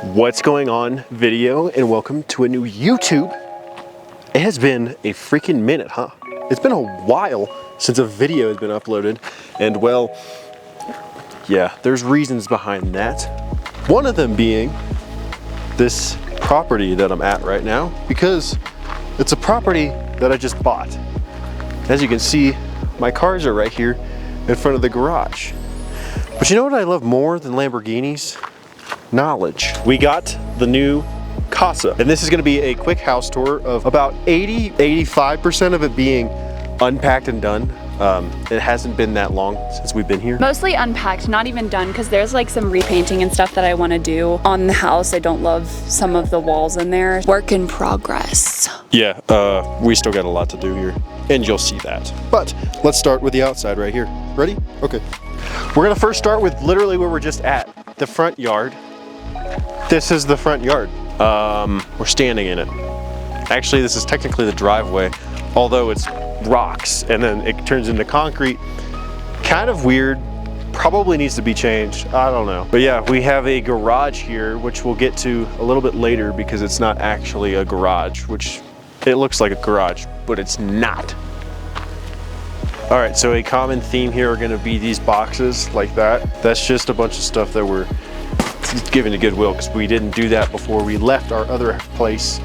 What's going on, video, and welcome to a new YouTube. It has been a freaking minute, huh? It's been a while since a video has been uploaded, and well, yeah, there's reasons behind that. One of them being this property that I'm at right now, because it's a property that I just bought. As you can see, my cars are right here in front of the garage. But you know what I love more than Lamborghinis? Knowledge. We got the new Casa, and this is going to be a quick house tour of about 85% of it being unpacked and done. It hasn't been that long since we've been here. Mostly unpacked, not even done, because there's like some repainting and stuff that I want to do on the house. I don't love some of the walls in there. Work in progress. Yeah, we still got a lot to do here, and you'll see that. But let's start with the outside right here. Ready? Okay. We're gonna first start with literally where we're just at, the front yard. This is the front yard. We're standing in it. Actually, this is technically the driveway, although it's rocks and then it turns into concrete. Kind of weird, probably needs to be changed, I don't know. But yeah, we have a garage here, which we'll get to a little bit later because it's not actually a garage, which it looks like a garage, but it's not. All right, so a common theme here are gonna be these boxes like that. That's just a bunch of stuff that we're given to Goodwill because we didn't do that before we left our other place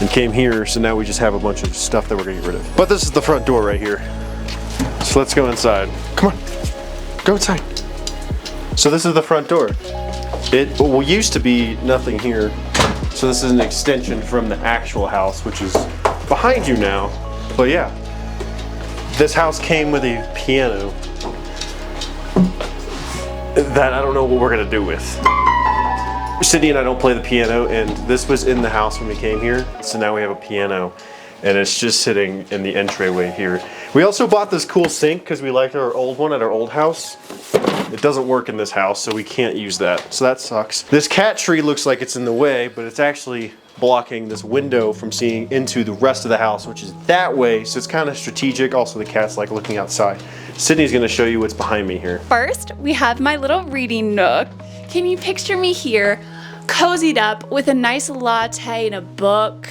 and came here, so now we just have a bunch of stuff that we're gonna get rid of. But this is the front door right here. So let's go inside. Come on, go inside. So this is the front door. It used to be nothing here. So this is an extension from the actual house, which is behind you now. But yeah, this house came with a piano that I don't know what we're gonna do with. Sydney and I don't play the piano, and this was in the house when we came here, so now we have a piano, and it's just sitting in the entryway here. We also bought this cool sink because we liked our old one at our old house. It doesn't work in this house, so we can't use that, so that sucks. This cat tree looks like it's in the way, but it's actually blocking this window from seeing into the rest of the house, which is that way, so it's kind of strategic. Also, the cat's like looking outside. Sydney's gonna show you what's behind me here. First, we have my little reading nook. Can you picture me here, cozied up with a nice latte and a book,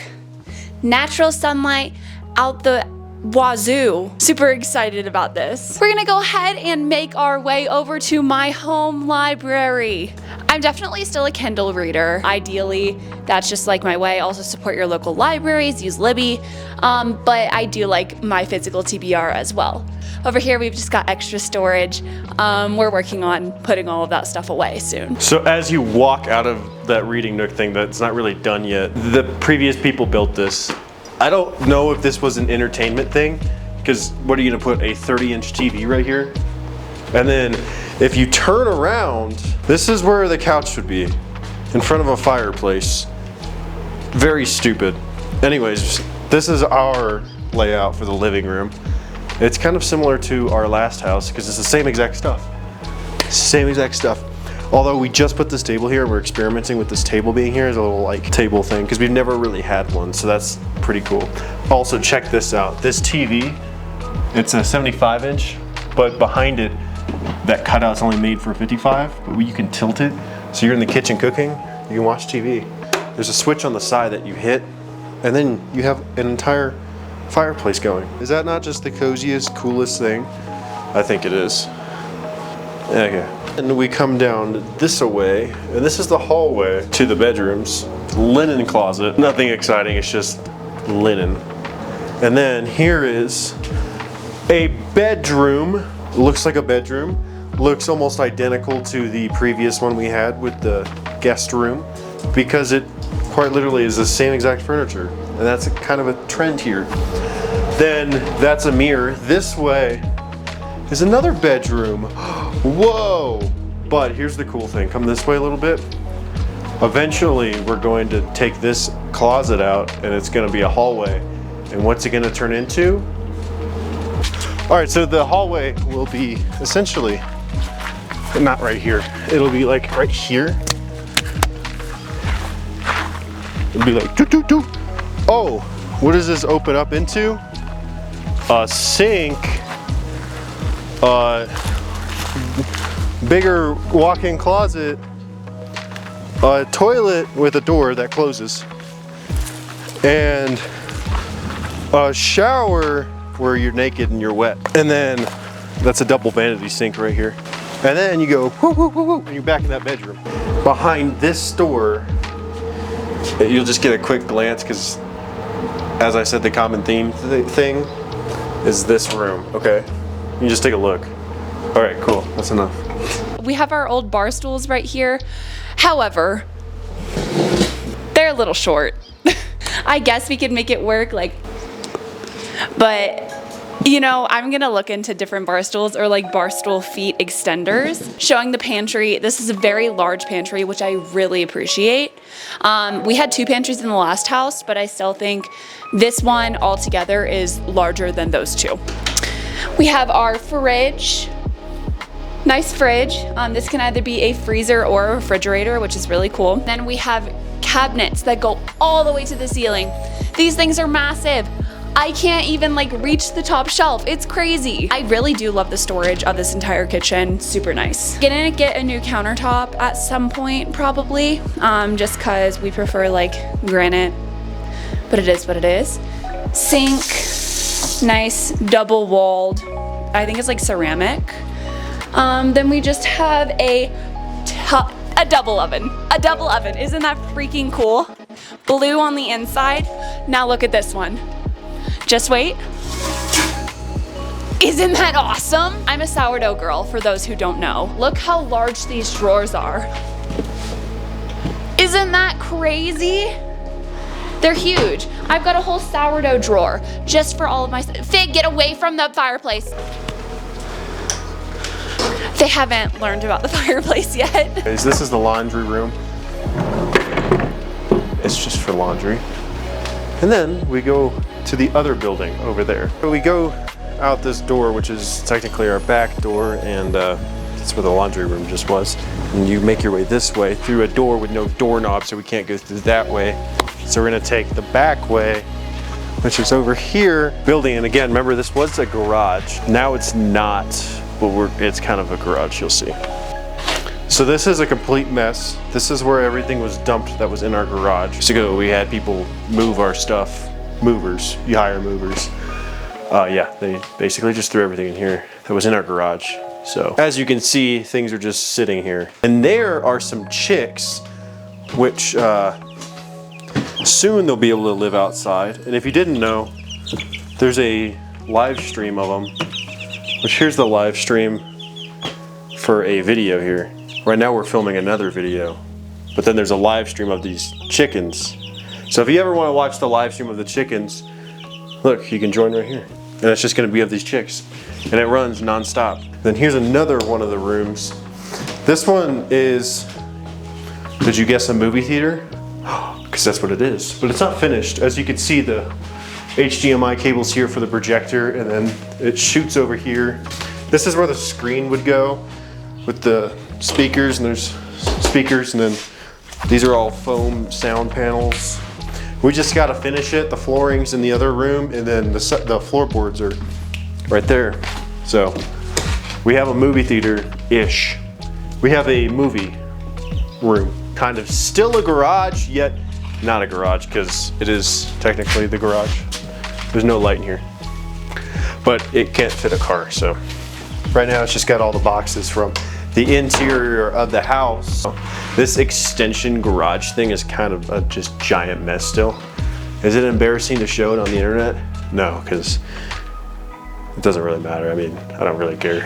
natural sunlight out the wazoo. Super excited about this. We're gonna go ahead and make our way over to my home library. I'm definitely still a Kindle reader. Ideally, that's just like my way. Also support your local libraries, use Libby, but I do like my physical TBR as well. Over here, we've just got extra storage. We're working on putting all of that stuff away soon. So as you walk out of that reading nook thing that's not really done yet, the previous people built this. I don't know if this was an entertainment thing, because what are you gonna put, a 30-inch TV right here? And then if you turn around, this is where the couch would be, in front of a fireplace. Very stupid. Anyways, this is our layout for the living room. It's kind of similar to our last house because it's the same exact stuff. Same exact stuff. Although we just put this table here, we're experimenting with this table being here as a little like table thing because we've never really had one, so that's pretty cool. Also, check this out. This TV, it's a 75-inch, but behind it, that cutout's only made for 55, but you can tilt it. So you're in the kitchen cooking, you can watch TV. There's a switch on the side that you hit, and then you have an entire fireplace going. Is that not just the coziest, coolest thing? I think it is. Okay. And we come down this way, and this is the hallway to the bedrooms. Linen closet. Nothing exciting, it's just linen. And then here is a bedroom. Looks like a bedroom. Looks almost identical to the previous one we had with the guest room because it quite literally is the same exact furniture. And that's kind of a trend here. Then that's a mirror. This way is another bedroom. Whoa! But here's the cool thing. Come this way a little bit. Eventually, we're going to take this closet out and it's going to be a hallway. And what's it going to turn into? All right, so the hallway will be essentially not right here. It'll be like right here. It'll be like doo doo doo. Oh, what does this open up into? A sink, bigger walk-in closet, a toilet with a door that closes, and a shower where you're naked and you're wet. And then that's a double vanity sink right here. And then you go whoo, whoo, whoo, whoo, and you're back in that bedroom. Behind this door, you'll just get a quick glance because, as I said, the common theme thing is this room, okay? You can just take a look. All right, cool, that's enough. We have our old bar stools right here. However, they're a little short. I guess we could make it work, like, but you know, I'm gonna look into different bar stools or like bar stool feet extenders. Showing the pantry. This is a very large pantry, which I really appreciate. We had 2 pantries in the last house, but I still think this one altogether is larger than those 2. We have our fridge. Nice fridge. This can either be a freezer or a refrigerator, which is really cool. Then we have cabinets that go all the way to the ceiling. These things are massive. I can't even like reach the top shelf. It's crazy. I really do love the storage of this entire kitchen. Super nice. Gonna get a new countertop at some point probably, just cause we prefer like granite, but it is what it is. Sink, nice double walled. I think it's like ceramic. Then we just have a double oven. A double oven. Isn't that freaking cool? Blue on the inside. Now look at this one. Just wait. Isn't that awesome? I'm a sourdough girl, for those who don't know. Look how large these drawers are. Isn't that crazy? They're huge. I've got a whole sourdough drawer just for all of my... Fig, get away from the fireplace. They haven't learned about the fireplace yet. This is the laundry room. It's just for laundry. And then we go to the other building over there. So we go out this door, which is technically our back door, and that's where the laundry room just was. And you make your way this way through a door with no doorknob, so we can't go through that way. So we're gonna take the back way, which is over here building. And again, remember this was a garage. Now it's not, but it's kind of a garage, you'll see. So this is a complete mess. This is where everything was dumped that was in our garage. Years ago, we had people move our stuff. Movers, you hire movers. Yeah, they basically just threw everything in here that was in our garage. So as you can see, things are just sitting here. And there are some chicks, which soon they'll be able to live outside. And if you didn't know, there's a live stream of them, which here's the live stream for a video here. Right now we're filming another video, but then there's a live stream of these chickens. So if you ever want to watch the live stream of the chickens, look, you can join right here. And it's just going to be of these chicks. And it runs non-stop. Then here's another one of the rooms. This one is, did you guess a movie theater? Because that's what it is. But it's not finished. As you can see, the HDMI cable's here for the projector, and then it shoots over here. This is where the screen would go with the speakers, and there's speakers, and then these are all foam sound panels. We just got to finish it. The flooring's in the other room, and then the floorboards are right there. So we have a movie theater-ish. We have a movie room, kind of still a garage, yet not a garage, because it is technically the garage. There's no light in here, but it can't fit a car. So right now it's just got all the boxes from the interior of the house. This extension garage thing is kind of a just giant mess still. Is it embarrassing to show it on the internet? No, because it doesn't really matter. I mean, I don't really care.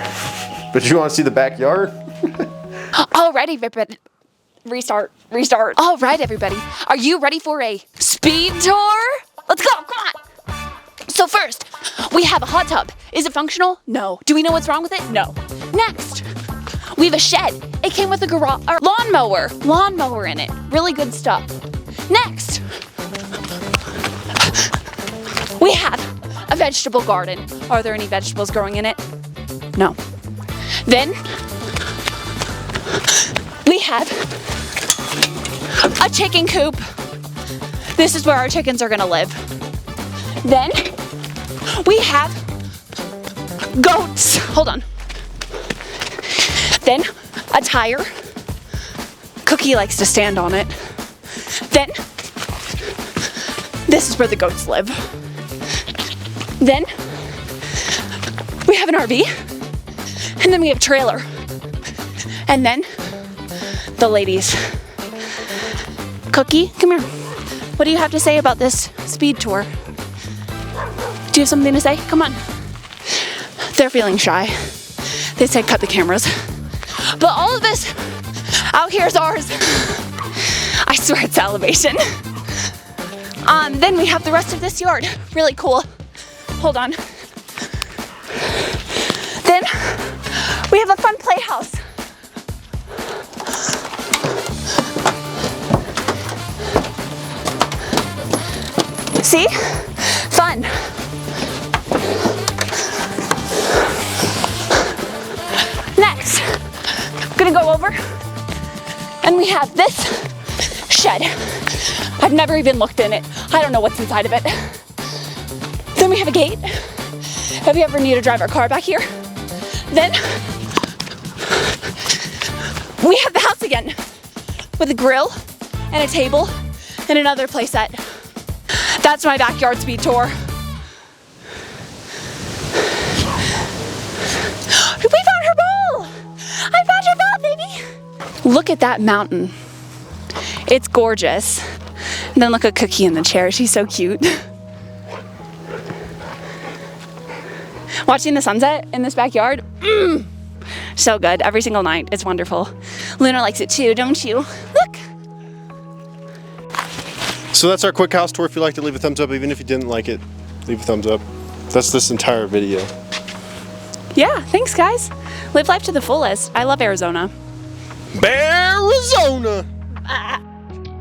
But you want to see the backyard? Alrighty, everybody. Restart. All right, everybody. Are you ready for a speed tour? Let's go, come on. So first, we have a hot tub. Is it functional? No. Do we know what's wrong with it? No. Next, we have a shed. It came with a garage, or lawnmower in it. Really good stuff. Next, we have a vegetable garden. Are there any vegetables growing in it? No. Then, we have a chicken coop. This is where our chickens are gonna live. Then, we have goats. Hold on. Then, a tire. Cookie likes to stand on it. Then, this is where the goats live. Then, we have an RV. And then we have a trailer. And then, the ladies. Cookie, come here. What do you have to say about this speed tour? Do you have something to say? Come on. They're feeling shy. They said cut the cameras. But all of this out here is ours. I swear it's salivation. Then we have the rest of this yard. Really cool. Hold on. Then we have a fun playhouse. See? Fun. Next, I'm gonna go over and we have this shed. I've never even looked in it. I don't know what's inside of it. Then we have a gate. If you ever need to drive our car back here. Then we have the house again with a grill and a table and another play set. That's my backyard speed tour. We found her ball! I found your ball, baby! Look at that mountain. It's gorgeous. And then look at Cookie in the chair. She's so cute. Watching the sunset in this backyard, so good. Every single night. It's wonderful. Luna likes it too, don't you? Look! So that's our quick house tour. If you liked it, leave a thumbs up. Even if you didn't like it, leave a thumbs up. That's this entire video. Yeah, thanks guys. Live life to the fullest. I love Arizona. Arizona!